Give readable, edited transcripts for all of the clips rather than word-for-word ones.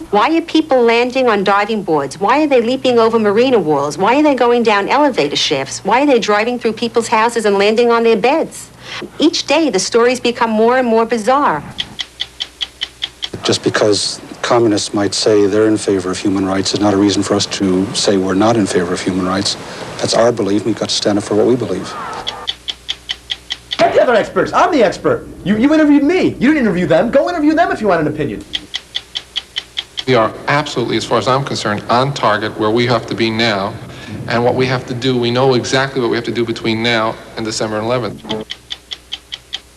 Why are people landing on diving boards? Why are they leaping over marina walls? Why are they going down elevator shafts? Why are they driving through people's houses and landing on their beds? Each day, the stories become more and more bizarre. Just because communists might say they're in favor of human rights is not a reason for us to say we're not in favor of human rights. That's our belief. We've got to stand up for what we believe. Get the other experts. I'm the expert. You interviewed me. You didn't interview them. Go interview them if you want an opinion. We are absolutely, as far as I'm concerned, on target where we have to be now. And what we have to do, we know exactly what we have to do between now and December 11th.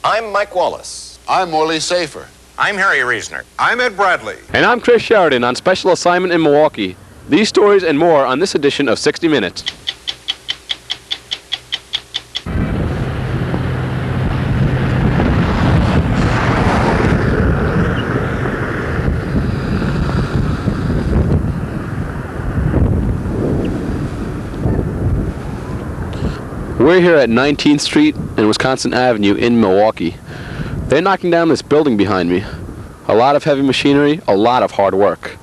I'm Mike Wallace. I'm Morley Safer. I'm Harry Reasoner. I'm Ed Bradley. And I'm Chris Sheridan on special assignment in Milwaukee. These stories and more on this edition of 60 Minutes. We're here at 19th Street and Wisconsin Avenue in Milwaukee. They're knocking down this building behind me. A lot of heavy machinery, a lot of hard work.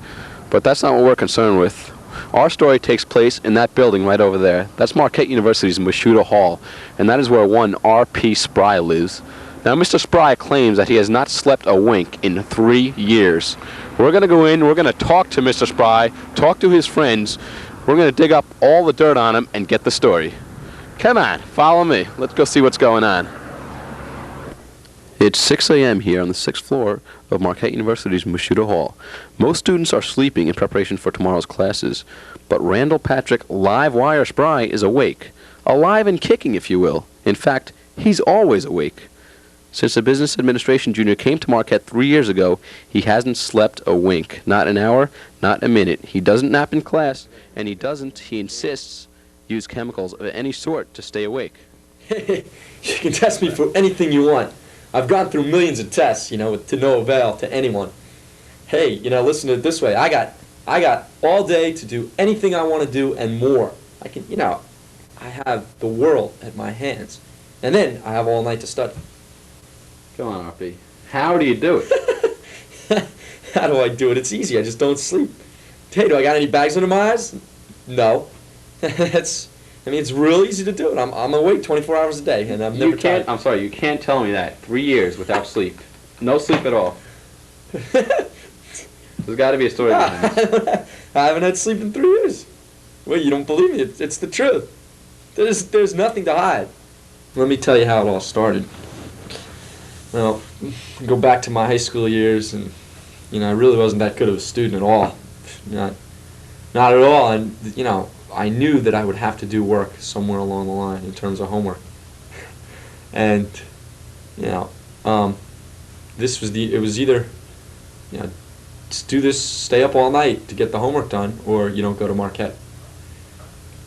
But that's not what we're concerned with. Our story takes place in that building right over there. That's Marquette University's Mashuda Hall, and that is where one R.P. Spry lives. Now, Mr. Spry claims that he has not slept a wink in 3 years. We're going to go in, we're going to talk to Mr. Spry, talk to his friends. We're going to dig up all the dirt on him and get the story. Come on, follow me. Let's go see what's going on. It's 6 a.m. here on the 6th floor of Marquette University's Mashuda Hall. Most students are sleeping in preparation for tomorrow's classes, but Randall Patrick Live Wire Spry is awake. Alive and kicking, if you will. In fact, he's always awake. Since the business administration junior came to Marquette 3 years ago, he hasn't slept a wink. Not an hour, not a minute. He doesn't nap in class, and he insists, use chemicals of any sort to stay awake. You can test me for anything you want. I've gone through millions of tests, to no avail to anyone. Hey, listen to it this way. I got all day to do anything I want to do and more. I can, I have the world at my hands. And then I have all night to study. Come on, RP. How do you do it? How do I do it? It's easy. I just don't sleep. Hey, do I got any bags under my eyes? No. It's real easy to do it. I'm awake 24 hours a day, and I'm never tired. I'm sorry, you can't tell me that. 3 years without sleep. No sleep at all. There's got to be a story behind this. I haven't had sleep in 3 years. Wait, you don't believe me? It's the truth. There's nothing to hide. Let me tell you how it all started. Well, go back to my high school years, and I really wasn't that good of a student at all. Not at all. And I knew that I would have to do work somewhere along the line in terms of homework. And, it was either, just do this, stay up all night to get the homework done, or you don't go to Marquette.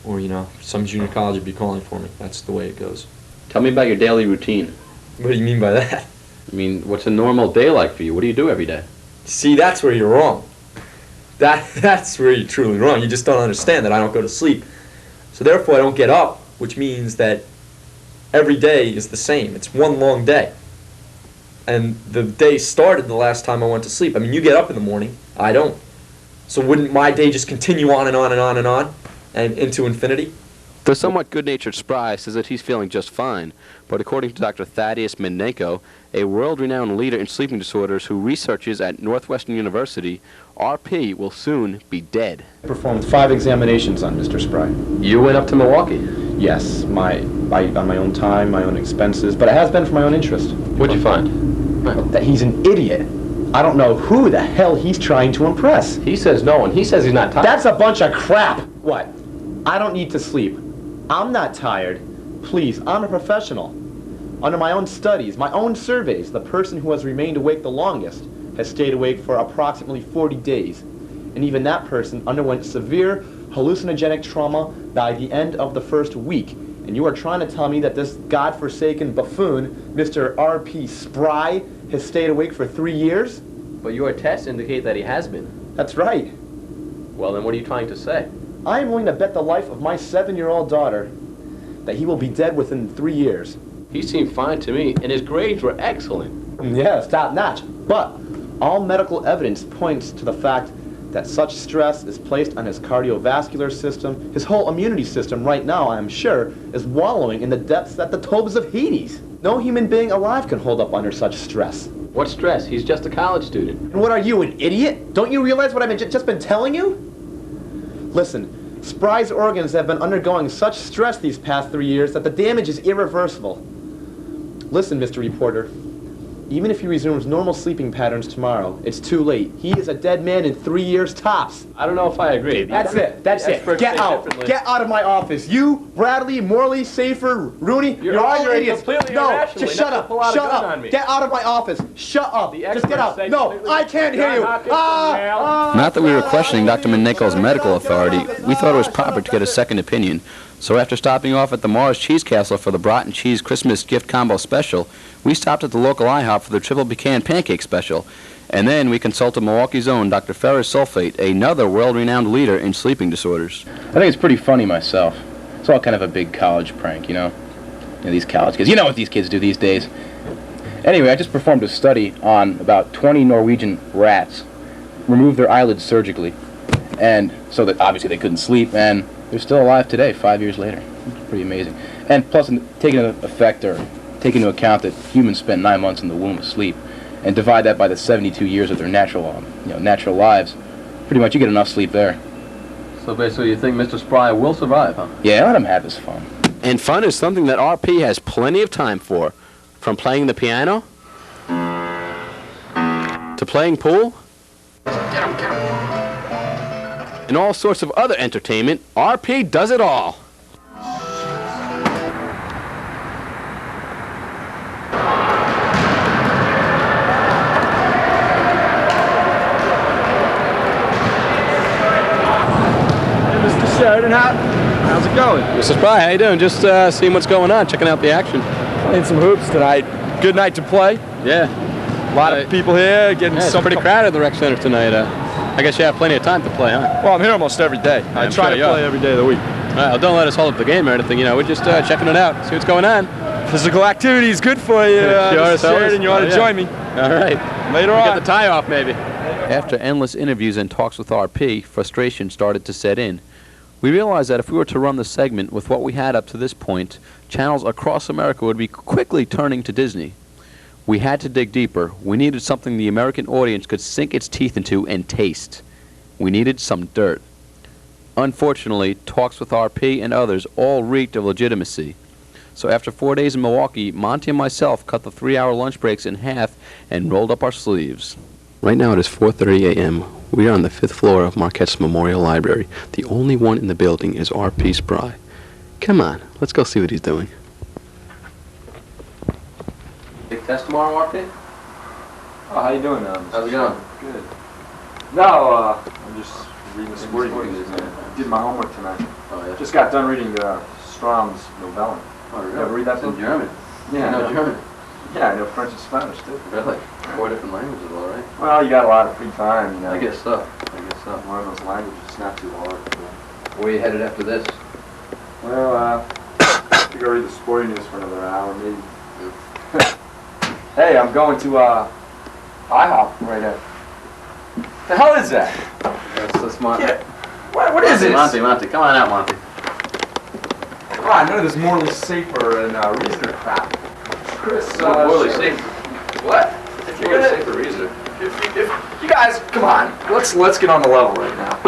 Or, some junior college would be calling for me. That's the way it goes. Tell me about your daily routine. What do you mean by that? I mean, what's a normal day like for you? What do you do every day? See, that's where you're wrong. That's where you're truly wrong. You just don't understand that I don't go to sleep. So therefore I don't get up, which means that every day is the same. It's one long day. And the day started the last time I went to sleep. I mean, you get up in the morning. I don't. So wouldn't my day just continue on and on and on and on and into infinity? The somewhat good-natured Spry says that he's feeling just fine, but according to Dr. Thaddeus Mendenko, a world-renowned leader in sleeping disorders who researches at Northwestern University, RP will soon be dead. I performed 5 examinations on Mr. Spry. You went up to Milwaukee? Yes, on my own time, my own expenses, but it has been for my own interest. What'd you find? That he's an idiot. I don't know who the hell he's trying to impress. He says no, and he says he's not tired. That's a bunch of crap. What? I don't need to sleep. I'm not tired. Please, I'm a professional. Under my own studies, my own surveys, the person who has remained awake the longest has stayed awake for approximately 40 days. And even that person underwent severe hallucinogenic trauma by the end of the first week. And you are trying to tell me that this godforsaken buffoon, Mr. R.P. Spry, has stayed awake for 3 years? But your tests indicate that he has been. That's right. Well, then what are you trying to say? I am willing to bet the life of my 7-year-old daughter that he will be dead within 3 years. He seemed fine to me, and his grades were excellent. Yes, top notch. But all medical evidence points to the fact that such stress is placed on his cardiovascular system. His whole immunity system right now, I am sure, is wallowing in the depths at the tobes of Hades. No human being alive can hold up under such stress. What stress? He's just a college student. And what are you, an idiot? Don't you realize what I've just been telling you? Listen, Spry's organs have been undergoing such stress these past 3 years that the damage is irreversible. Listen, Mr. Reporter. Even if he resumes normal sleeping patterns tomorrow, it's too late. He is a dead man in 3 years tops. I don't know if I agree. That's it. That's it. Get out. Get out of my office. You, Bradley, Morley, Safer, Rooney, you're all idiots. No, just shut up. Shut up. Get out of my office. Shut up. Just get out. No, I can't hear you. Not that we were questioning Dr. Maneko's medical authority, we thought it was proper to get a second opinion. So after stopping off at the Mars Cheese Castle for the brat and cheese Christmas gift combo special, we stopped at the local IHOP for the triple pecan pancake special. And then we consulted Milwaukee's own Dr. Ferris Sulfate, another world-renowned leader in sleeping disorders. I think it's pretty funny myself. It's all kind of a big college prank, you know? These college kids. You know what these kids do these days. Anyway, I just performed a study on about 20 Norwegian rats, removed their eyelids surgically, and so that obviously they couldn't sleep, and they're still alive today, 5 years later. It's pretty amazing. And plus, taking into account that humans spend 9 months in the womb asleep, and divide that by the 72 years of their natural lives, pretty much you get enough sleep there. So basically you think Mr. Spry will survive, huh? Yeah, let him have his fun. And fun is something that RP has plenty of time for. From playing the piano, to playing pool, and all sorts of other entertainment, RP does it all. How's it going? Mr. Spry, how you doing? Just seeing what's going on, checking out the action. Playing some hoops tonight. Good night to play. Yeah. A lot of people here getting it's some. pretty crowded at the rec center tonight. I guess you have plenty of time to play, huh? Well, I'm here almost every day. I try to play every day of the week. All right, well, don't let us hold up the game or anything. You know, we're just checking it out, see what's going on. Physical activity is good for you. And you ought to join me. All right. Later on. Get the tie off, maybe. After endless interviews and talks with RP, frustration started to set in. We realized that if we were to run the segment with what we had up to this point, channels across America would be quickly turning to Disney. We had to dig deeper. We needed something the American audience could sink its teeth into and taste. We needed some dirt. Unfortunately, talks with RP and others all reeked of legitimacy. So after 4 days in Milwaukee, Monty and myself cut the 3-hour lunch breaks in half and rolled up our sleeves. Right now it is 4:30 a.m. We are on the 5th floor of Marquette's Memorial Library. The only one in the building is R.P. Spry. Come on, let's go see what he's doing. Big test tomorrow, R.P.? Oh, how you doing, How's it going? Good. No, I'm just reading the sporting news. Did my homework tonight. Oh, yeah. Just got done reading Strahm's novella. Oh, really? You ever read that book? In German? Yeah, I know German. Yeah, I know French and Spanish, too. Really? 4 different languages, all right? Well, you got a lot of free time, you know. I guess so. One of those languages, it's not too hard. Where are you headed after this? Well, I think I'll read the sporting news for another hour, maybe. Hey, I'm going to IHOP right now. The hell is that? That's Monty. Yeah. What is this? Monty, come on out, Monty. Come on, none of this morally safer and reasoner crap. Chris, Morally safer. What? If you're gonna, Safer reasoner. if you guys, come on, let's get on the level right now.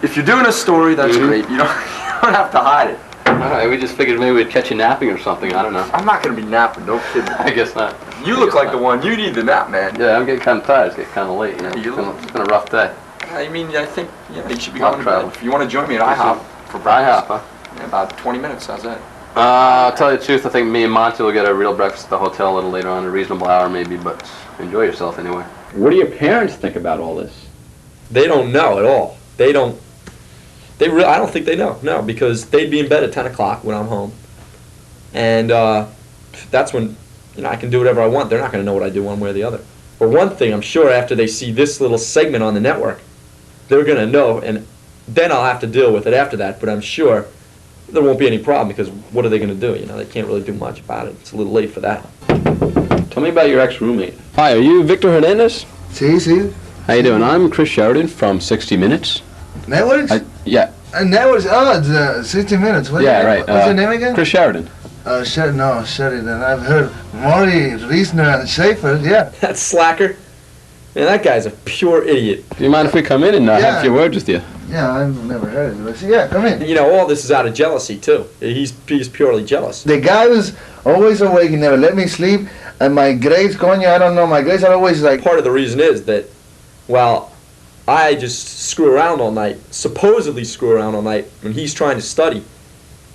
If you're doing a story, that's great. You don't have to hide it. All right, we just figured maybe we'd catch you napping or something. I don't know. I'm not gonna be napping, no kidding. I guess not. You look like the one. You need the nap, man. Yeah, I'm getting kind of tired. It's getting kind of late. You know? It's been a rough day. I mean, I think you should be I'll going to travel. bed. If you want to join me at IHOP for breakfast. IHOP, huh? Yeah, about 20 minutes. How's that? I'll tell you the truth. I think me and Monty will get a real breakfast at the hotel a little later on, a reasonable hour maybe, but enjoy yourself anyway. What do your parents think about all this? They don't know at all. I don't think they know. No, because they'd be in bed at 10 o'clock when I'm home. And that's when, I can do whatever I want. They're not going to know what I do one way or the other. For one thing, I'm sure after they see this little segment on the network, they're going to know, and then I'll have to deal with it after that. But I'm sure there won't be any problem, because what are they going to do? They can't really do much about it. It's a little late for that. Tell me about your ex-roommate. Hi, are you Victor Hernandez? Sí, sí. How you doing? I'm Chris Sheridan from 60 Minutes. Networks? Yeah. Networks? Oh, it's 60 Minutes. What's Right. What's your name again? Chris Sheridan. Sheridan. I've heard Morty, Reisner, and Schaefer, yeah. That slacker. Man, that guy's a pure idiot. Do you mind if we come in and have a few words with you? Yeah, I've never heard of it. Yeah, come in. You know, all this is out of jealousy, too. He's purely jealous. The guy was always awake. He never let me sleep. And my grades, coño, I don't know. My grades are always like... Part of the reason is that, well, I just screw around all night, supposedly screw around all night, when he's trying to study.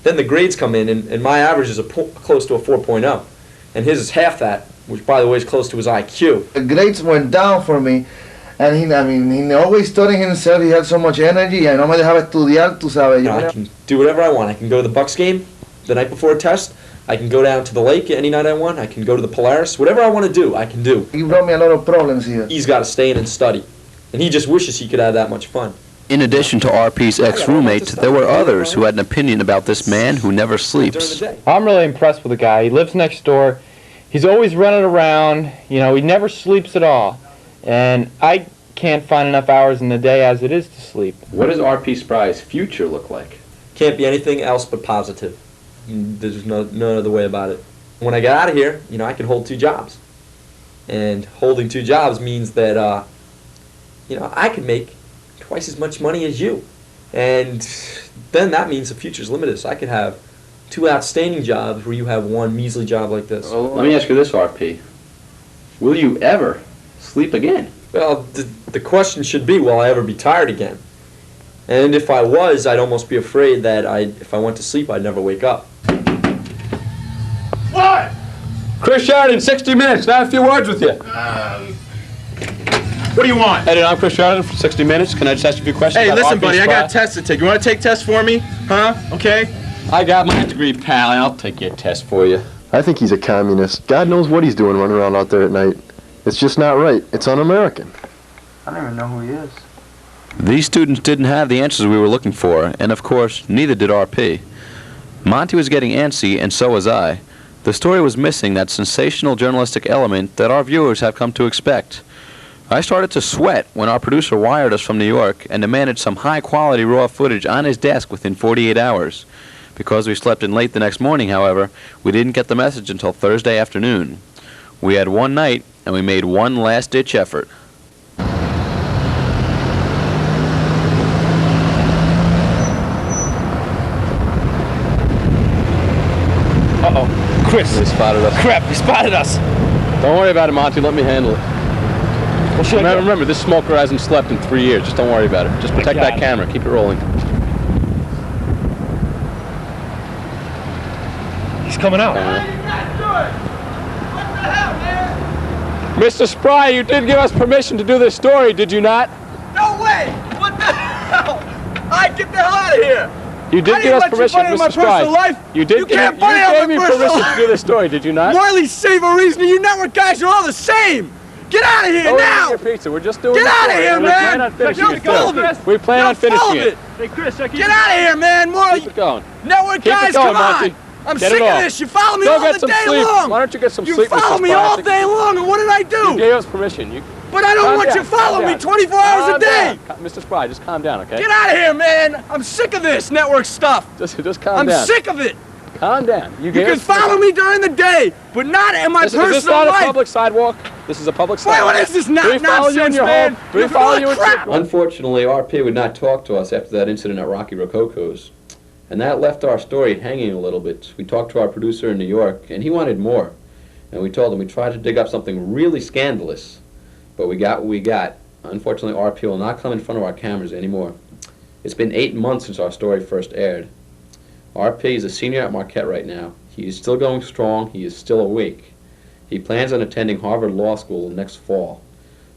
Then the grades come in, and my average is close to a 4.0. And his is half that, which, by the way, is close to his IQ. The grades went down for me. And he always studying himself. He had so much energy. I no me dejaba estudiar, tú sabes. I can do whatever I want. I can go to the Bucks game the night before a test. I can go down to the lake any night I want. I can go to the Polaris. Whatever I want to do, I can do. He brought me a lot of problems here. He's got to stay in and study. And he just wishes he could have that much fun. In addition to RP's ex-roommate, there were others who had an opinion about this man who never sleeps. I'm really impressed with the guy. He lives next door. He's always running around. You know, he never sleeps at all. And I can't find enough hours in the day as it is to sleep. What does RP Spry's future look like? Can't be anything else but positive. There's no other way about it. When I get out of here, you know, I can hold 2 jobs. And holding 2 jobs means that, you know, I can make twice as much money as you. And then that means the future's limited. So I could have 2 outstanding jobs where you have 1 measly job like this. Let me ask you this, RP. Will you ever sleep again? Well, the question should be, will I ever be tired again? And if I was, I'd almost be afraid that if I went to sleep, I'd never wake up. What? Chris Sheridan, 60 Minutes. Now a few words with you. What do you want? Hey, I'm Chris Sheridan from 60 Minutes. Can I just ask you a few questions? Hey, about listen, RP buddy, I Spry? got a test to take. You want to take tests for me? Huh? Okay? I got my degree, pal, and I'll take your test for you. I think he's a communist. God knows what he's doing running around out there at night. It's just not right. It's un-American. I don't even know who he is. These students didn't have the answers we were looking for, and of course, neither did RP. Monty was getting antsy, and so was I. The story was missing that sensational journalistic element that our viewers have come to expect. I started to sweat when our producer wired us from New York and demanded some high-quality raw footage on his desk within 48 hours. Because we slept in late the next morning, however, we didn't get the message until Thursday afternoon. We had one night, and we made one last-ditch effort. Uh-oh. Chris. They spotted us. Crap, he spotted us. Don't worry about it, Monty. Let me handle it. Well, remember, this smoker hasn't slept in 3 years. Just don't worry about it. Just protect that camera. Keep it rolling. He's coming out. Mr. Spry, you did give us permission to do this story, did you not? No way! What the hell? Get the hell out of here! You did give us permission, Mr. Spry. You did. You can't you gave me permission to do this story, did you not? Marley, Save a Reason, you network guys are all the same! Get out of here Go now! eat your pizza. We're just doing Get the out of story, here, and man! We plan on finishing it, Full of it! We plan on finishing it. Hey, Chris, get out of here, man! Marley, Keep it going. network Keep guys, it going, come on! Monty. I'm Get sick it of off. this. You follow me Go all get the some day sleep. long. Why don't you get some you sleep, Mr. follow me Spry? all day long, and what did I do? You gave us permission. But I don't Calm want down, you following me calm 24 hours a day. Mr. Spry, just calm down, okay? Get out of here, man. I'm sick of this network stuff. Just calm down. I'm sick of it. Calm down. You can follow me during the day, but not in my personal life. Is this not a public sidewalk? This is a public sidewalk. Wait, what is this nonsense, man? man? Do we follow you in your home? Unfortunately, RP would not talk to us after that incident at Rocky Rococo's. And that left our story hanging a little bit. We talked to our producer in New York, and he wanted more. And we told him we tried to dig up something really scandalous, but we got what we got. Unfortunately, RP will not come in front of our cameras anymore. It's been 8 months since our story first aired. RP is a senior at Marquette right now. He is still going strong. He is still awake. He plans on attending Harvard Law School next fall.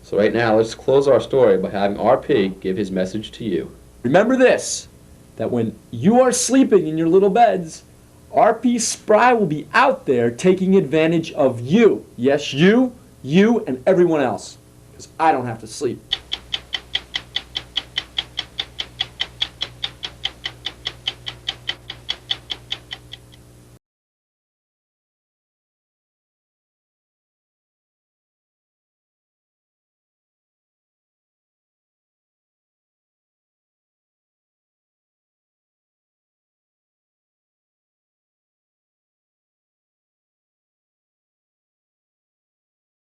So right now, let's close our story by having RP give his message to you. Remember this, that when you are sleeping in your little beds, RP Spry will be out there taking advantage of you. Yes, you, and everyone else. Because I don't have to sleep.